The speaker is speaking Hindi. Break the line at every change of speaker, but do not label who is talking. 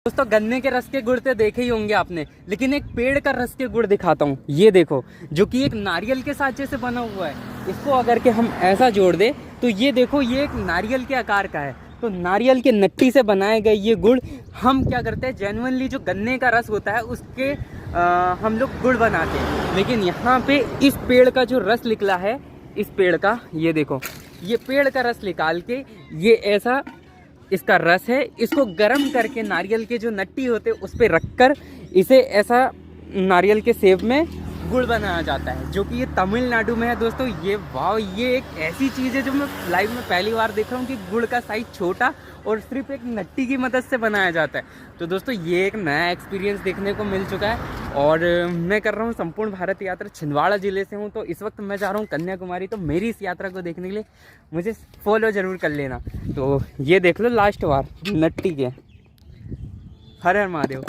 दोस्तों गन्ने के रस के गुड़ तो देखे ही होंगे आपने, लेकिन एक पेड़ का रस के गुड़ दिखाता हूँ। ये देखो, जो कि एक नारियल के साँचे से बना हुआ है। इसको अगर के हम ऐसा जोड़ दे तो ये देखो, ये एक नारियल के आकार का है। तो नारियल के नट्टी से बनाए गए ये गुड़ हम क्या करते हैं, जेन्युइनली जो गन्ने का रस होता है उसके हम लोग गुड़ बनाते हैं। लेकिन यहाँ पे इस पेड़ का जो रस निकला है, इस पेड़ का, ये देखो, ये पेड़ का रस निकाल के ये ऐसा इसका रस है, इसको गर्म करके नारियल के जो नट्टी होते हैं उस पर रख कर इसे ऐसा नारियल के सेब में गुड़ बनाया जाता है, जो कि ये तमिलनाडु में है। दोस्तों ये वाह, ये एक ऐसी चीज़ है जो मैं लाइव में पहली बार देख रहा हूँ कि गुड़ का साइज छोटा और सिर्फ एक नट्टी की मदद से बनाया जाता है। तो दोस्तों ये एक नया एक्सपीरियंस देखने को मिल चुका है। और मैं कर रहा हूँ संपूर्ण भारत यात्रा, छिंदवाड़ा ज़िले से हूँ, तो इस वक्त मैं जा रहा हूँ कन्याकुमारी। तो मेरी इस यात्रा को देखने के लिए मुझे फॉलो ज़रूर कर लेना। तो ये देख लो लास्ट बार नट्टी के। हर हर महादेव।